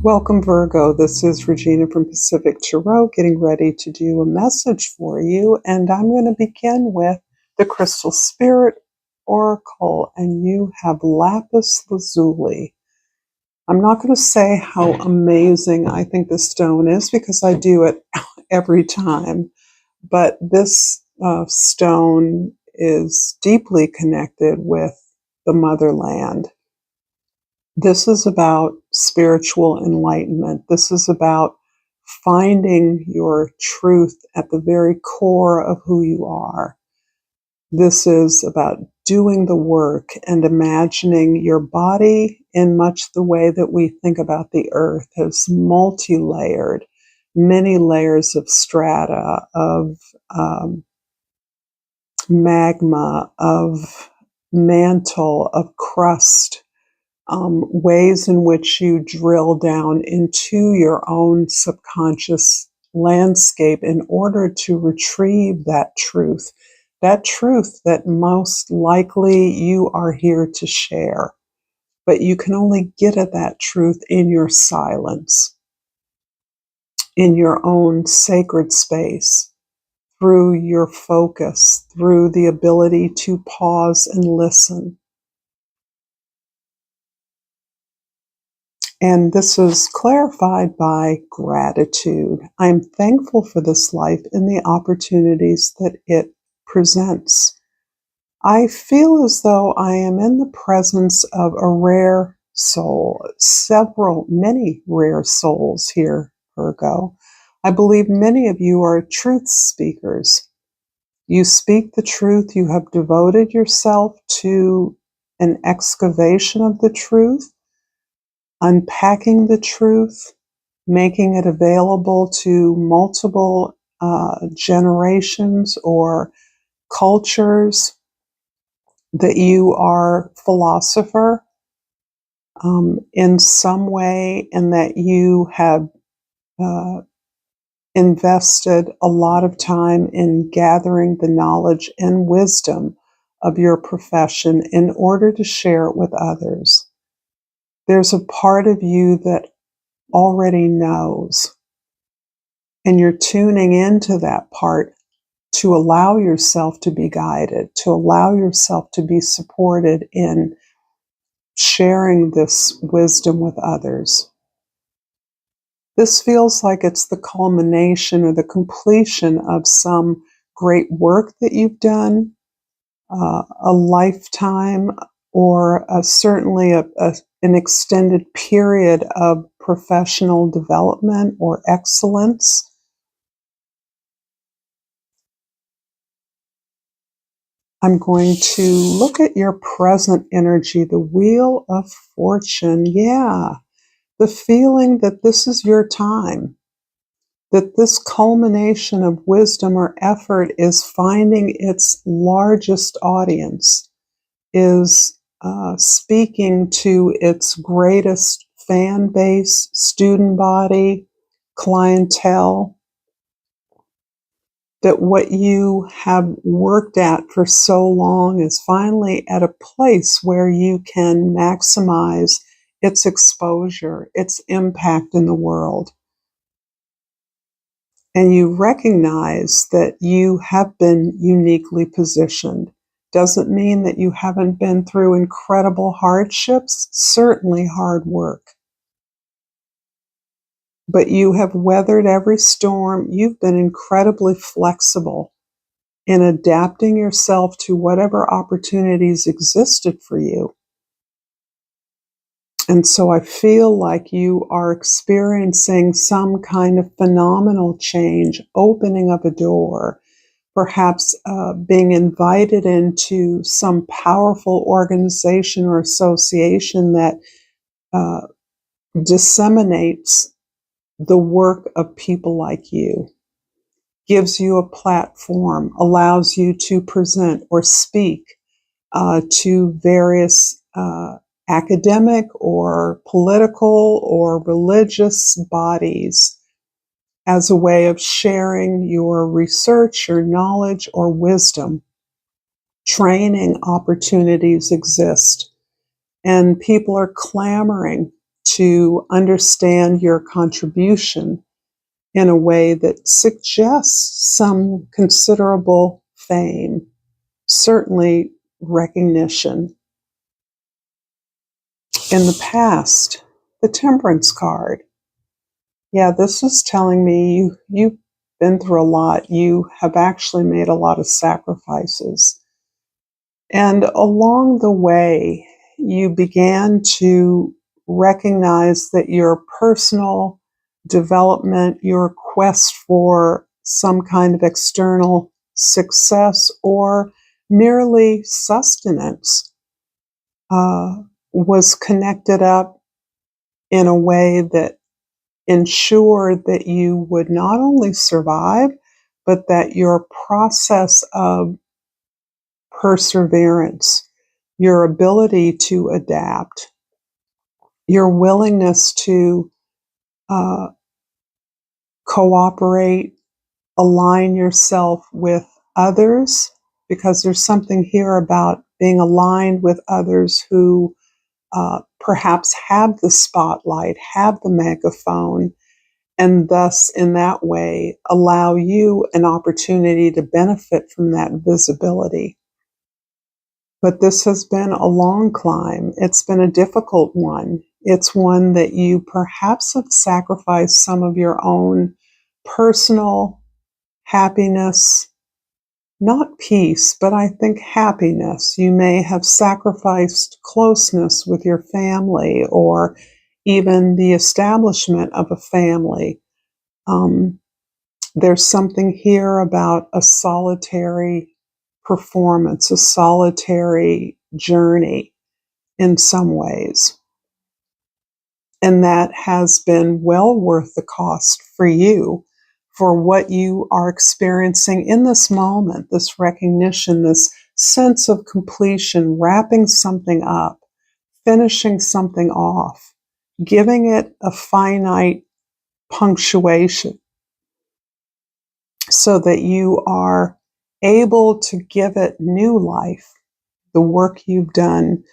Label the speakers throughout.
Speaker 1: Welcome, Virgo. This is Regina from Pacific Tarot, getting ready to do a message for you. And I'm going to begin with the Crystal Spirit Oracle, and you have lapis lazuli. I'm not going to say how amazing I think this stone is because I do it every time, but this stone is deeply connected with the motherland. This is about spiritual enlightenment. This is about finding your truth at the very core of who you are. This is about doing the work and imagining your body in much the way that we think about the earth as multi-layered, many layers of strata, of magma, of mantle, of crust. Ways in which you drill down into your own subconscious landscape in order to retrieve that truth that most likely you are here to share. But you can only get at that truth in your silence, in your own sacred space, through your focus, through the ability to pause and listen. And this is clarified by gratitude. I'm thankful for this life and the opportunities that it presents. I feel as though I am in the presence of a rare soul, many rare souls here, Virgo. I believe many of you are truth speakers. You speak the truth. You have devoted yourself to an excavation of the truth, unpacking the truth, making it available to multiple generations or cultures, that you are philosopher in some way, and that you have invested a lot of time in gathering the knowledge and wisdom of your profession in order to share it with others. There's a part of you that already knows, and you're tuning into that part to allow yourself to be guided, to allow yourself to be supported in sharing this wisdom with others. This feels like it's the culmination or the completion of some great work that you've done, a lifetime, or certainly an extended period of professional development or excellence. I'm going to look at your present energy, the Wheel of Fortune. Yeah, the feeling that this is your time, that this culmination of wisdom or effort is finding its largest audience, is speaking to its greatest fan base, student body, clientele, that what you have worked at for so long is finally at a place where you can maximize its exposure, its impact in the world. And you recognize that you have been uniquely positioned. Doesn't mean that you haven't been through incredible hardships, certainly hard work. But you have weathered every storm. You've been incredibly flexible in adapting yourself to whatever opportunities existed for you. And so I feel like you are experiencing some kind of phenomenal change, opening of a door, perhaps being invited into some powerful organization or association that disseminates the work of people like you, gives you a platform, allows you to present or speak to various academic or political or religious bodies as a way of sharing your research, your knowledge, or wisdom. Training opportunities exist, and people are clamoring to understand your contribution in a way that suggests some considerable fame, certainly recognition. In the past, the Temperance card. Yeah, this is telling me you've been through a lot. You have actually made a lot of sacrifices. And along the way, you began to recognize that your personal development, your quest for some kind of external success or merely sustenance was connected up in a way that ensured that you would not only survive, but that your process of perseverance, your ability to adapt, your willingness to uh, cooperate, align yourself with others, because there's something here about being aligned with others who perhaps have the spotlight, have the megaphone, and thus in that way allow you an opportunity to benefit from that visibility. But this has been a long climb. It's been a difficult one. It's one that you perhaps have sacrificed some of your own personal happiness, not peace, but I think happiness. You may have sacrificed closeness with your family or even the establishment of a family. There's something here about a solitary performance, a solitary journey in some ways. And that has been well worth the cost for you for what you are experiencing in this moment, this recognition, this sense of completion, wrapping something up, finishing something off, giving it a finite punctuation so that you are able to give it new life. The work you've done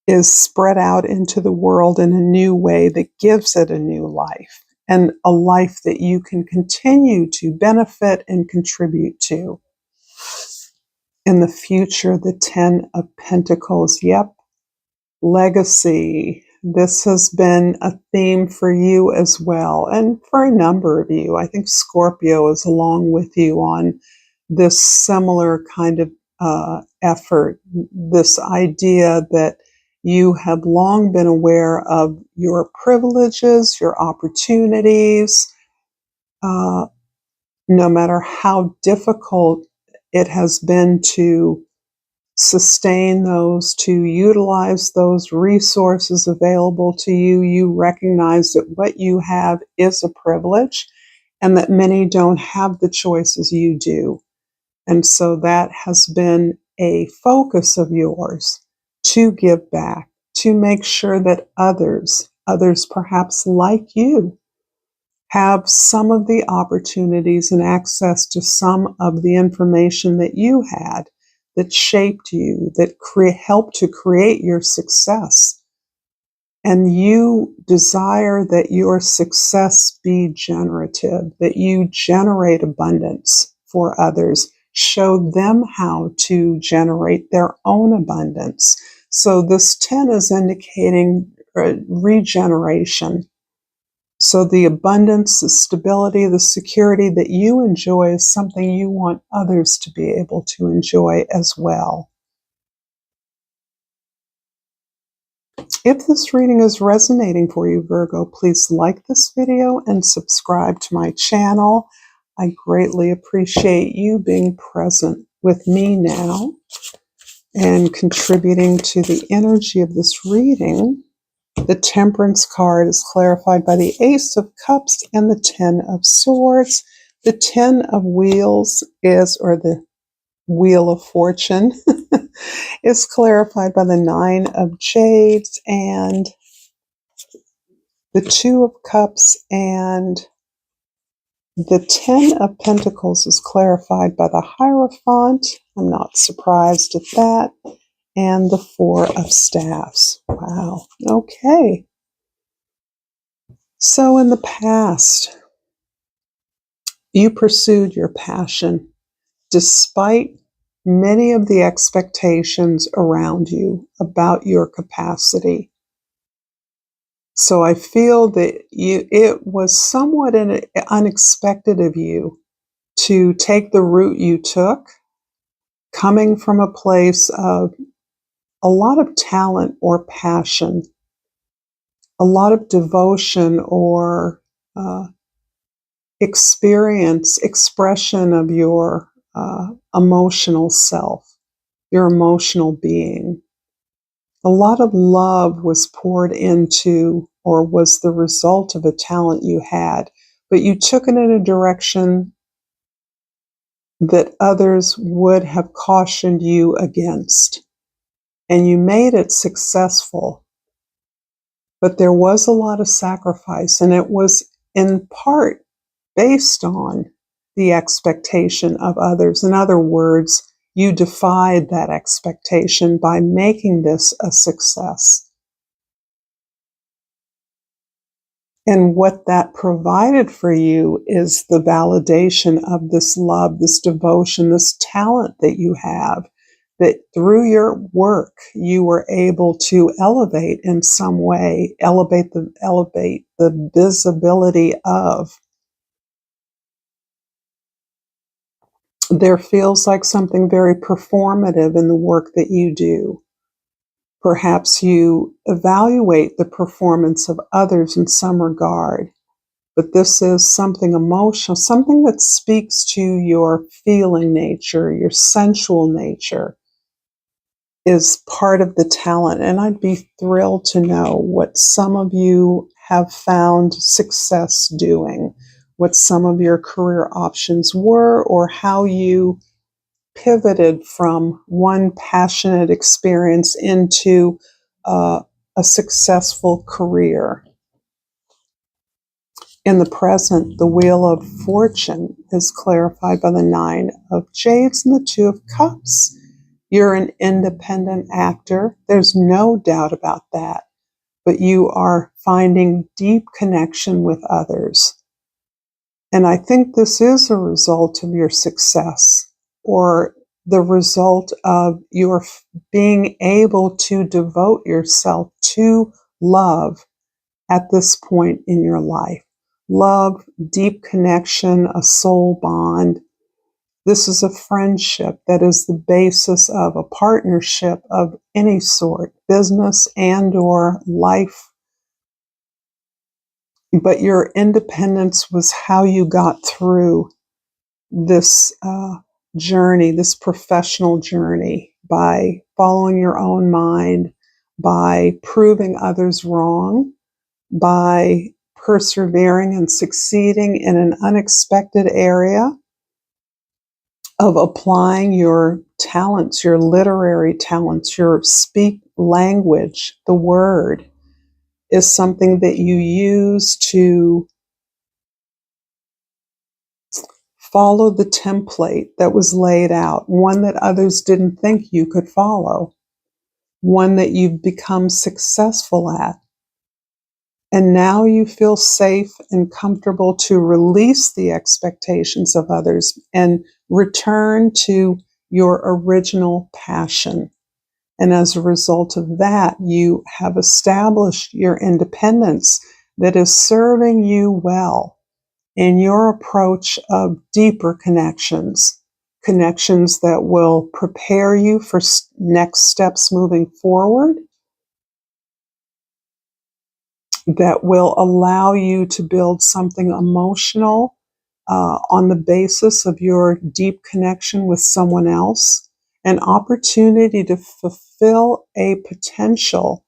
Speaker 1: is spread out into the world in a new way that gives it a new life, and a life that you can continue to benefit and contribute to. In the future, the 10 of Pentacles. Yep, legacy. This has been a theme for you as well, and for a number of you. I think Scorpio is along with you on this similar kind of effort, this idea that you have long been aware of your privileges, your opportunities, no matter how difficult it has been to sustain those, to utilize those resources available to you. You recognize that what you have is a privilege and that many don't have the choices you do. And so that has been a focus of yours to give back, to make sure that others perhaps like you, have some of the opportunities and access to some of the information that you had that shaped you, that helped to create your success. And you desire that your success be generative, that you generate abundance for others, show them how to generate their own abundance. So this 10 is indicating regeneration. So the abundance, the stability, the security that you enjoy is something you want others to be able to enjoy as well. If this reading is resonating for you, Virgo, please like this video and subscribe to my channel. I greatly appreciate you being present with me now and contributing to the energy of this reading. The Temperance card is clarified by the Ace of Cups and the 10 of Swords. The 10 of Wheels or the Wheel of Fortune, is clarified by the 9 of Jades and the 2 of Cups, and the 10 of Pentacles is clarified by the Hierophant. I'm not surprised at that. And the 4 of Staffs. Wow. Okay. So in the past, you pursued your passion despite many of the expectations around you about your capacity. So I feel that it was somewhat unexpected of you to take the route you took, coming from a place of a lot of talent or passion, a lot of devotion or expression of your emotional self, your emotional being. A lot of love was poured into, or was the result of a talent you had, but you took it in a direction that others would have cautioned you against. And you made it successful, but there was a lot of sacrifice, and it was in part based on the expectation of others. In other words, you defied that expectation by making this a success. And what that provided for you is the validation of this love, this devotion, this talent that you have, that through your work you were able to elevate in some way, elevate the visibility of. There feels like something very performative in the work that you do. Perhaps you evaluate the performance of others in some regard, but this is something emotional, something that speaks to your feeling nature, your sensual nature, is part of the talent. And I'd be thrilled to know what some of you have found success doing, what some of your career options were, or how you pivoted from one passionate experience into a successful career. In the present, the Wheel of Fortune is clarified by the Nine of Jades and the Two of Cups. You're an independent actor. There's no doubt about that. But you are finding deep connection with others. And I think this is a result of your success, or the result of your being able to devote yourself to love at this point in your life. Love, deep connection, a soul bond. This is a friendship that is the basis of a partnership of any sort, business and or life. But your independence was how you got through this journey, this professional journey, by following your own mind, by proving others wrong, by persevering and succeeding in an unexpected area, of applying your talents, your literary talents, your speak language. The word is something that you use to follow the template that was laid out, one that others didn't think you could follow, one that you've become successful at. And now you feel safe and comfortable to release the expectations of others and return to your original passion. And as a result of that, you have established your independence that is serving you well in your approach of deeper connections, connections that will prepare you for next steps moving forward, that will allow you to build something emotional on the basis of your deep connection with someone else, an opportunity to fulfill a potential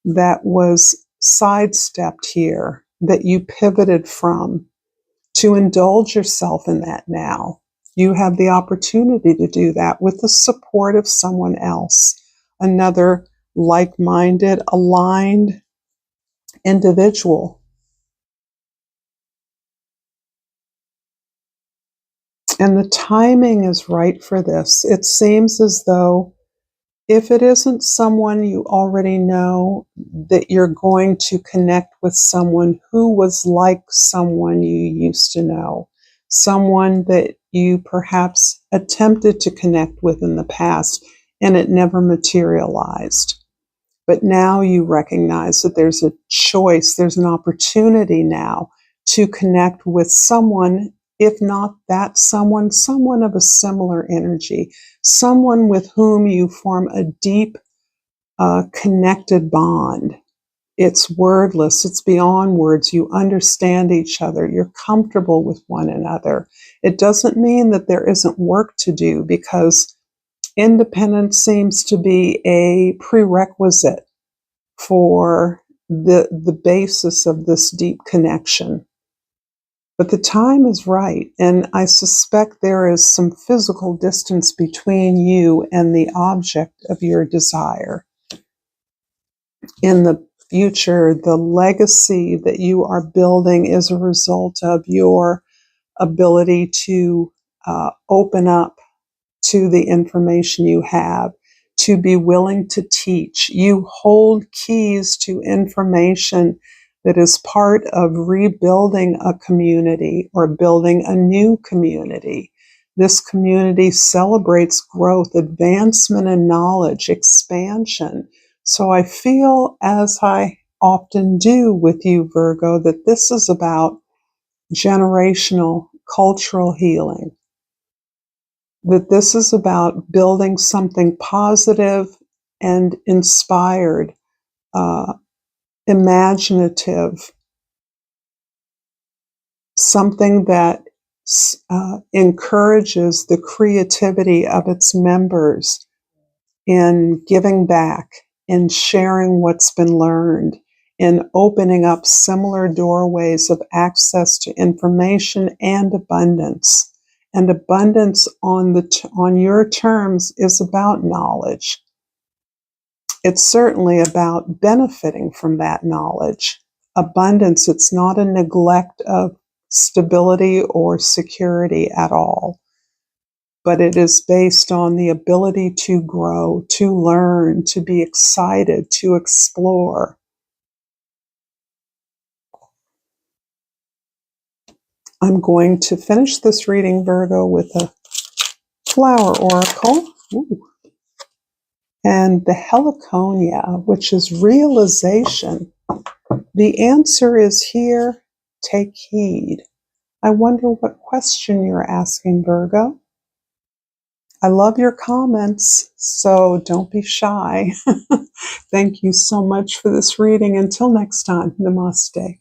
Speaker 1: that was sidestepped here, that you pivoted from, to indulge yourself in that now. You have the opportunity to do that with the support of someone else, another like-minded, aligned individual. And the timing is right for this. It seems as though If it isn't someone you already know, that you're going to connect with someone who was like someone you used to know, someone that you perhaps attempted to connect with in the past and it never materialized. But now you recognize that there's a choice, there's an opportunity now to connect with someone, if not that someone, someone of a similar energy, someone with whom you form a deep, connected bond. It's wordless, it's beyond words. You understand each other, you're comfortable with one another. It doesn't mean that there isn't work to do, because independence seems to be a prerequisite for the basis of this deep connection. But the time is right, and I suspect there is some physical distance between you and the object of your desire. In the future, the legacy that you are building is a result of your ability to open up to the information you have, to be willing to teach. You hold keys to information that is part of rebuilding a community or building a new community. This community celebrates growth, advancement in knowledge, expansion. So I feel, as I often do with you, Virgo, that this is about generational cultural healing, that this is about building something positive and inspired, imaginative, something that encourages the creativity of its members in giving back, in sharing what's been learned, in opening up similar doorways of access to information and abundance. And abundance on your terms is about knowledge. It's certainly about benefiting from that knowledge. Abundance, it's not a neglect of stability or security at all, but it is based on the ability to grow, to learn, to be excited, to explore. I'm going to finish this reading, Virgo, with a flower oracle. Ooh. And the heliconia, which is realization. The answer is here. Take heed. I wonder what question you're asking, Virgo. I love your comments, so don't be shy. Thank you so much for this reading. Until next time, namaste.